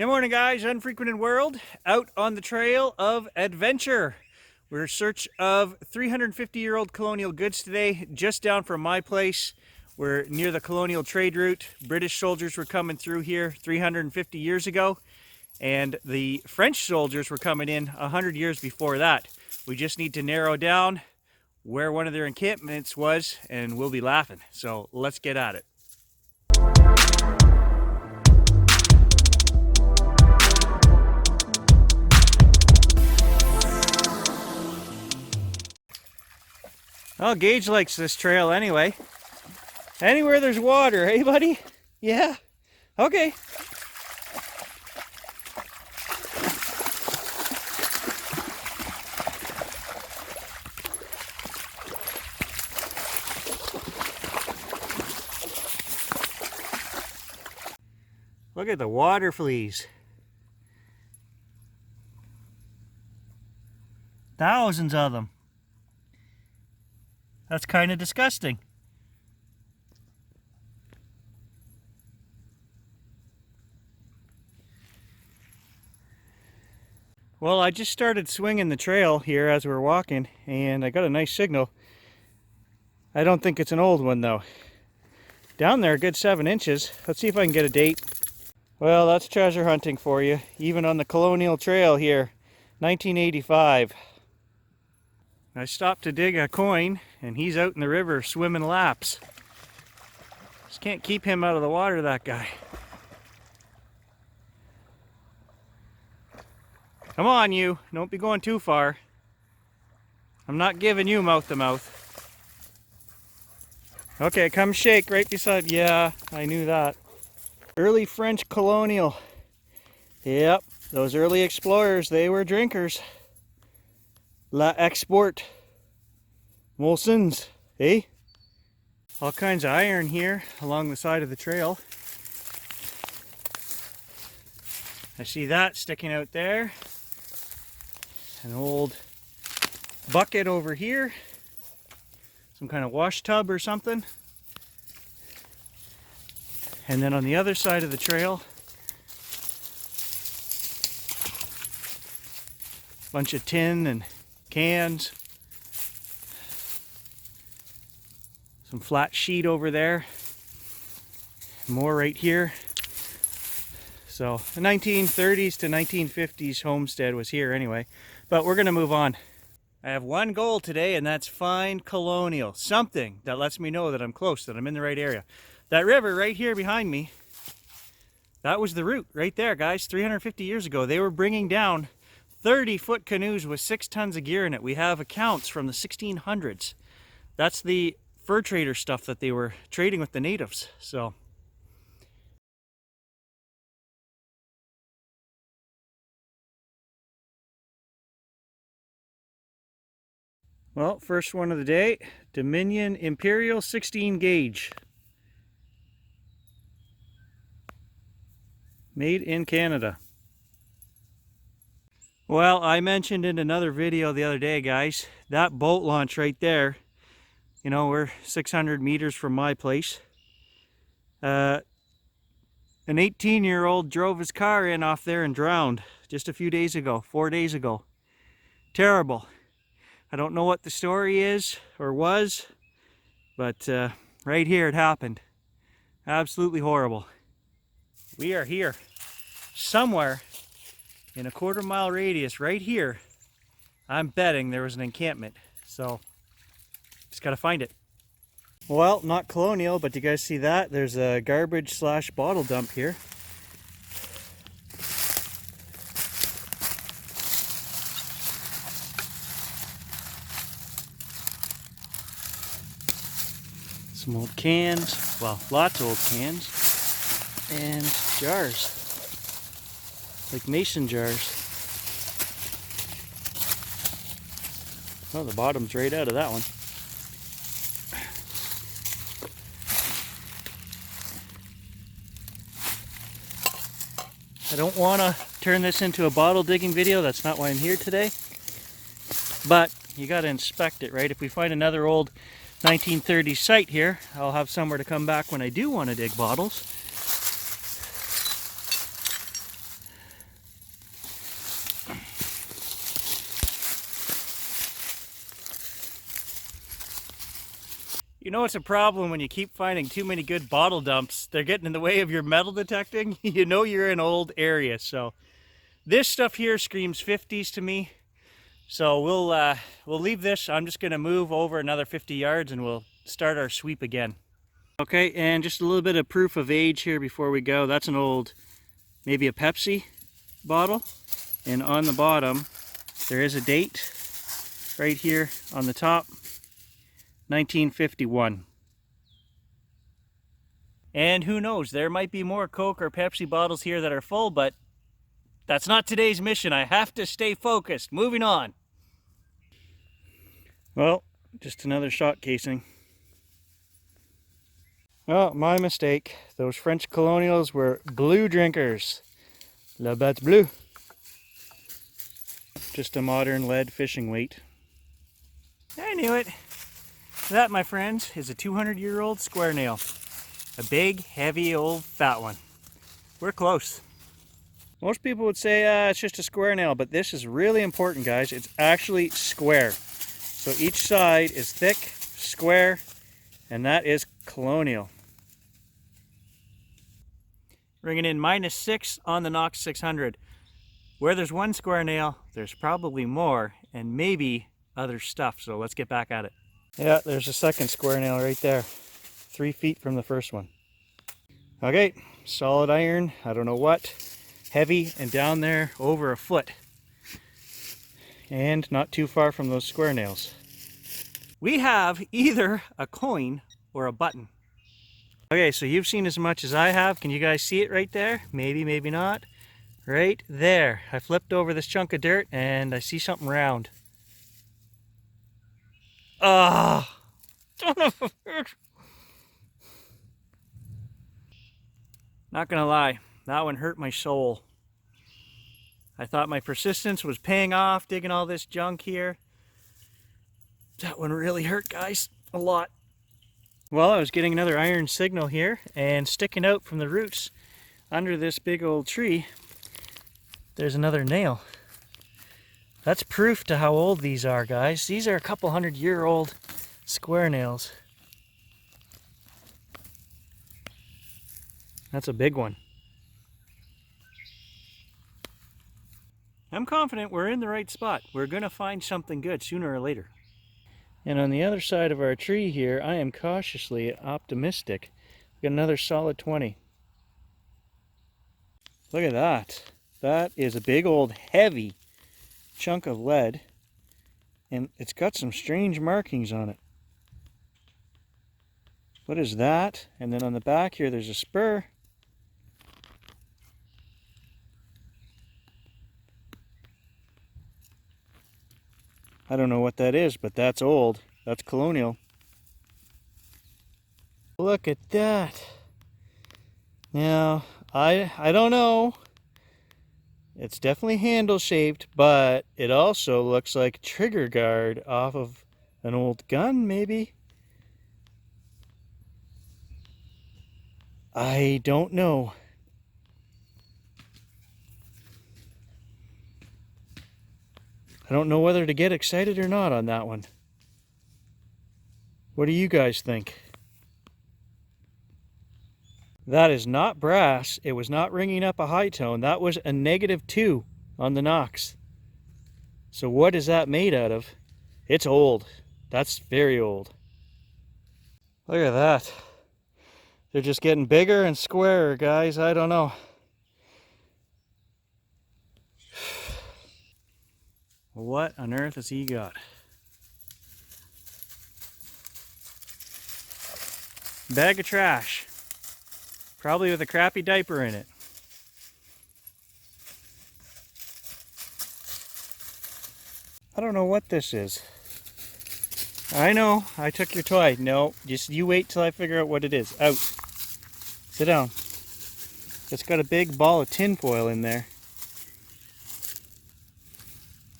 Good morning, guys. Unfrequented World, out on the trail of adventure. We're in search of 350-year-old colonial goods today, just down from my place. We're near the colonial trade route. British soldiers were coming through here 350 years ago, and the French soldiers were coming in 100 years before that. We just need to narrow down where one of their encampments was, and we'll be laughing. So let's get at it. Well, Gage likes this trail anyway. Anywhere there's water, hey buddy? Yeah? Okay. Look at the water fleas. Thousands of them. That's kind of disgusting. Well, I just started swinging the trail here as we're walking, and I got a nice signal. I don't think it's an old one though. Down there, a good 7 inches. Let's see if I can get a date. Well, that's treasure hunting for you, even on the colonial trail here, 1985. I stopped to dig a coin, and he's out in the river swimming laps. Just can't keep him out of the water, that guy. Come on, you. Don't be going too far. I'm not giving you mouth to mouth. Okay, come shake right beside. Yeah, I knew that. Early French colonial. Yep, those early explorers, they were drinkers. La export. Molsons, eh? All kinds of iron here along the side of the trail. I see that sticking out there. An old bucket over here. Some kind of wash tub or something. And then on the other side of the trail, bunch of tin and cans. Some flat sheet over there. More right here. So the 1930s to 1950s homestead was here anyway. But we're going to move on. I have one goal today, and that's find colonial. Something that lets me know that I'm close, that I'm in the right area. That river right here behind me, that was the route right there, guys. 350 years ago, they were bringing down 30-foot canoes with 6 tons of gear in it. We have accounts from the 1600s. That's the fur trader stuff that they were trading with the natives. So well, first one of the day, Dominion Imperial 16 gauge. Made in Canada. Well, I mentioned in another video the other day, guys, that boat launch right there, you know, we're 600 meters from my place. An 18-year-old drove his car in off there and drowned just a few days ago, 4 days ago. Terrible. I don't know what the story is or was, but right here it happened. Absolutely horrible. We are here somewhere in a quarter-mile radius right here. I'm betting there was an encampment, so just gotta find it. Well, not colonial, but do you guys see that? There's a garbage / bottle dump here. Some old cans, well, lots of old cans, and jars. Like mason jars. Oh, the bottom's right out of that one. I don't want to turn this into a bottle digging video. That's not why I'm here today. But you got to inspect it, right? If we find another old 1930s site here, I'll have somewhere to come back when I do want to dig bottles. You know it's a problem when you keep finding too many good bottle dumps. They're getting in the way of your metal detecting. You know you're in old area. So this stuff here screams 50s to me. So we'll leave this. I'm just gonna move over another 50 yards and we'll start our sweep again. Okay, and just a little bit of proof of age here before we go. That's an old, maybe a Pepsi bottle. And on the bottom, there is a date right here on the top. 1951. And who knows, there might be more Coke or Pepsi bottles here that are full, but that's not today's mission. I have to stay focused. Moving on. Well, just another shot casing. Oh, my mistake. Those French colonials were blue drinkers. La Batte Bleu. Just a modern lead fishing weight. I knew it. That, my friends, is a 200-year-old square nail. A big, heavy, old, fat one. We're close. Most people would say it's just a square nail, but this is really important, guys. It's actually square. So each side is thick, square, and that is colonial. Ringing in -6 on the Knox 600. Where there's one square nail, there's probably more, and maybe other stuff. So let's get back at it. Yeah, there's a second square nail right there. 3 feet from the first one. Okay, solid iron, I don't know what. Heavy and down there over a foot. And not too far from those square nails. We have either a coin or a button. Okay, so you've seen as much as I have. Can you guys see it right there? Maybe, maybe not. Right there. I flipped over this chunk of dirt and I see something round. Ah, not gonna lie, that one hurt my soul. I thought my persistence was paying off, digging all this junk here. That one really hurt, guys, a lot. Well, I was getting another iron signal here, and sticking out from the roots under this big old tree, there's another nail. That's proof to how old these are, guys. These are a couple 100-year-old square nails. That's a big one. I'm confident we're in the right spot. We're gonna find something good sooner or later. And on the other side of our tree here, I am cautiously optimistic. Got another solid 20. Look at that. That is a big old heavy chunk of lead, and it's got some strange markings on it. What is that? And then on the back here there's a spur. I don't know what that is, but that's old. That's colonial. Look at that. Now, I don't know. It's definitely handle shaped, but it also looks like trigger guard off of an old gun, maybe? I don't know. I don't know whether to get excited or not on that one. What do you guys think? That is not brass. It was not ringing up a high tone. That was a -2 on the Knox. So what is that made out of? It's old. That's very old. Look at that. They're just getting bigger and squarer, guys. I don't know. What on earth has he got? Bag of trash. Probably with a crappy diaper in it. I don't know what this is. I know, I took your toy. No, just you wait till I figure out what it is. Out. Sit down. It's got a big ball of tin foil in there.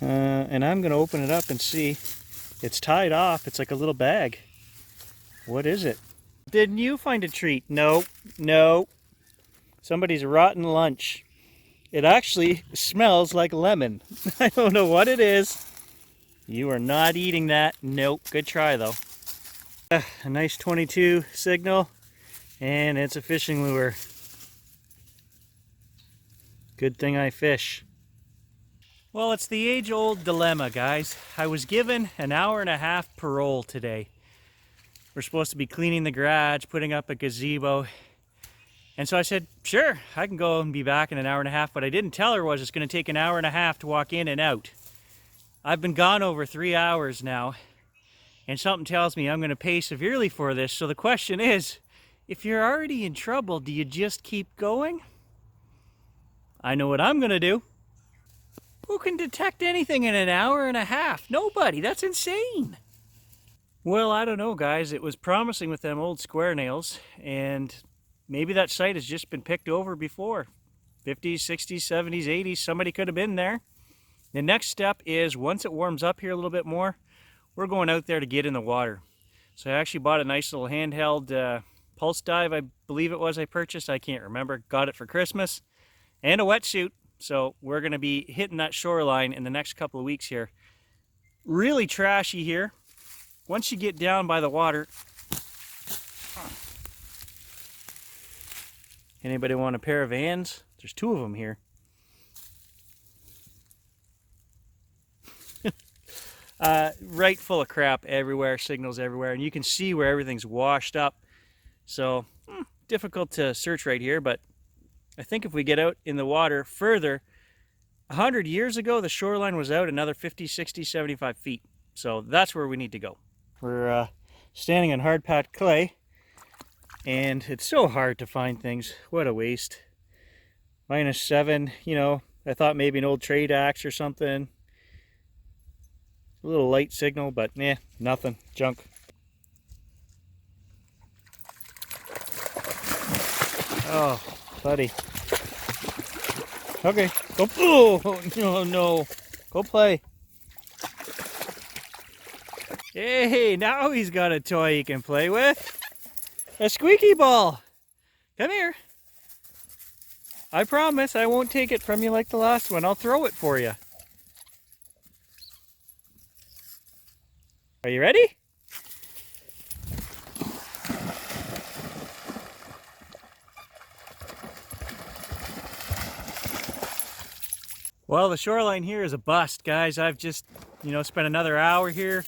And I'm going to open it up and see. It's tied off. It's like a little bag. What is it? Didn't you find a treat? No, no. Somebody's rotten lunch. It actually smells like lemon. I don't know what it is. You are not eating that. Nope. Good try, though. A nice 22 signal, and it's a fishing lure. Good thing I fish. Well, it's the age-old dilemma, guys. I was given an hour and a half parole today. We're supposed to be cleaning the garage, putting up a gazebo. And so I said, sure, I can go and be back in an hour and a half. What I didn't tell her was it's going to take an hour and a half to walk in and out. I've been gone over 3 hours now, and something tells me I'm going to pay severely for this. So the question is, if you're already in trouble, do you just keep going? I know what I'm going to do. Who can detect anything in an hour and a half? Nobody. That's insane. Well, I don't know, guys. It was promising with them old square nails, and maybe that site has just been picked over before. 50s, 60s, 70s, 80s, somebody could have been there. The next step is, once it warms up here a little bit more, we're going out there to get in the water. So I actually bought a nice little handheld pulse dive, I believe it was I purchased. I can't remember. Got it for Christmas. And a wetsuit. So we're going to be hitting that shoreline in the next couple of weeks here. Really trashy here. Once you get down by the water. Anybody want a pair of Vans? There's 2 of them here. Right full of crap everywhere, signals everywhere, and you can see where everything's washed up. So difficult to search right here, but I think if we get out in the water further, 100 years ago the shoreline was out another 50, 60, 75 feet. So that's where we need to go. We're standing on hard packed clay, and it's so hard to find things. What a waste. -7, you know, I thought maybe an old trade axe or something. A little light signal, but nah, nothing. Junk. Oh, buddy. Okay, go. Oh, no, no. Go play. Hey, now he's got a toy he can play with. A squeaky ball. Come here. I promise I won't take it from you like the last one. I'll throw it for you. Are you ready? Well, the shoreline here is a bust, guys. I've just, spent another hour here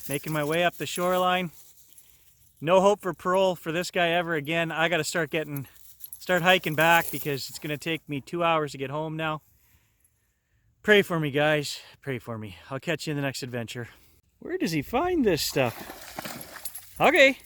making my way up the shoreline. No hope for parole for this guy ever again. I got to start hiking back because it's going to take me 2 hours to get home now. Pray for me, guys. Pray for me. I'll catch you in the next adventure. Where does he find this stuff? Okay.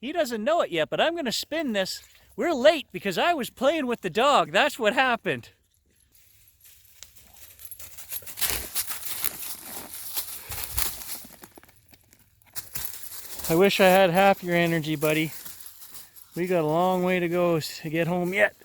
He doesn't know it yet, but I'm going to spin this. We're late because I was playing with the dog. That's what happened. I wish I had half your energy, buddy. We got a long way to go to get home yet.